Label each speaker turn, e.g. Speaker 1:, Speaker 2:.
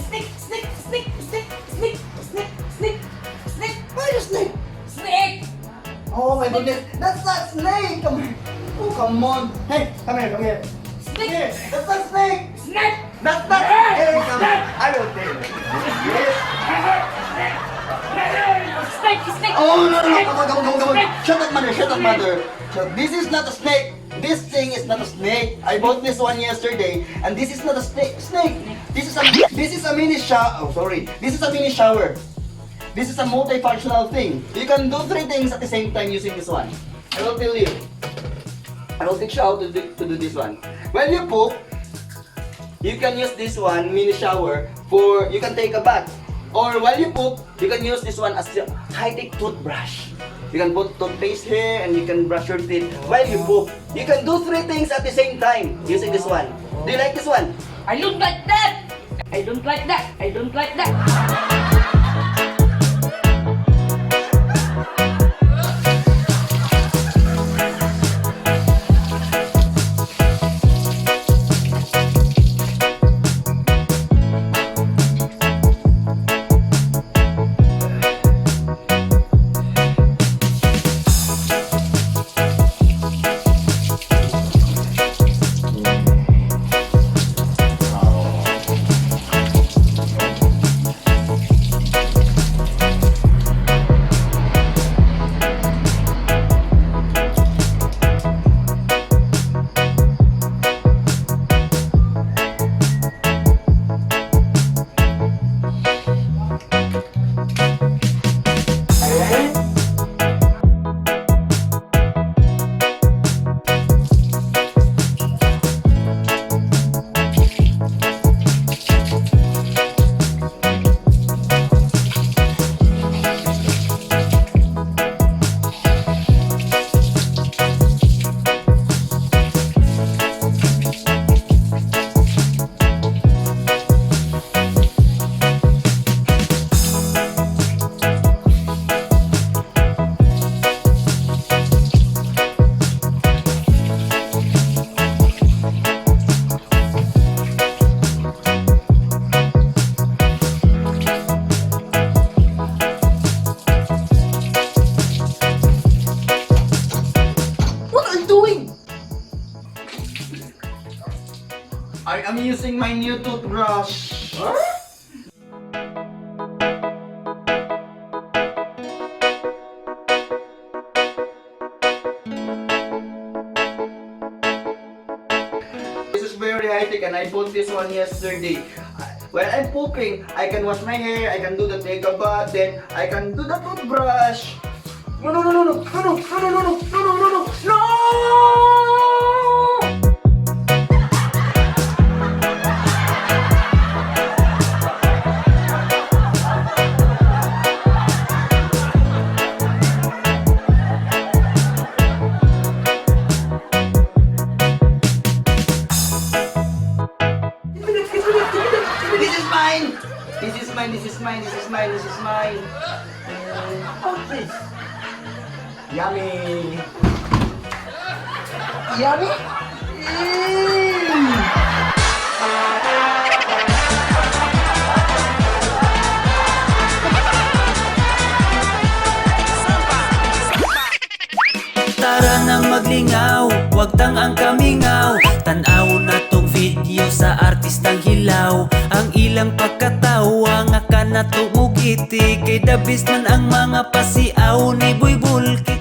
Speaker 1: snake, snake, snake, snake, snake, snake, snake, snake. Where's the snake? Snake!
Speaker 2: Oh my goodness, that's not snake! Come here. Oh, come on. Hey, come here, come here.
Speaker 1: Snake!
Speaker 2: Here, that's not snake!
Speaker 1: Snake!
Speaker 2: That's not snake! Come here. I will tell you. Yes.
Speaker 1: Snake! Snake!
Speaker 2: Oh, no, no, no,
Speaker 1: Snake!
Speaker 2: come on, come on, come on, come on.
Speaker 1: Snake!
Speaker 2: Shut up, mother, shut up, mother. So, this is not a snake. This thing is not a snake. I bought this one yesterday, and this is not a snake. This is a mini shower. Oh, sorry. This is a mini shower. This is a multifunctional thing. You can do 3 things at the same time using this one. I will tell you. I will teach you how to do this one. When you poop, you can use this one, mini shower, for you can take a bath. Or while you poop, you can use this one as a high-tech toothbrush. You can put toothpaste here and you can brush your teeth while you poop. You can do 3 things at the same time using this one. Do you like this one?
Speaker 1: I don't like that! I don't like that! I don't like that!
Speaker 2: I am using my new toothbrush. This is very high-tech and I bought this one yesterday. When I'm pooping, I can wash my hair, I can do the take a bath, then I can do the toothbrush. No, no, no, no, no, no, no, no, no, no, no, no, no, no, no! This is mine! This is mine, this is mine, this is mine, this is mine. Oh, please. Yummy! Yummy?
Speaker 3: Tara nang maglingaw, wag tang ang kamingaw. Tanaw na tong video sa artistang hilaw. Ang ilang pagkatawa nga ka na tumugiti. Kay dabis man ang mga pasiaw ni Boy Bulkit.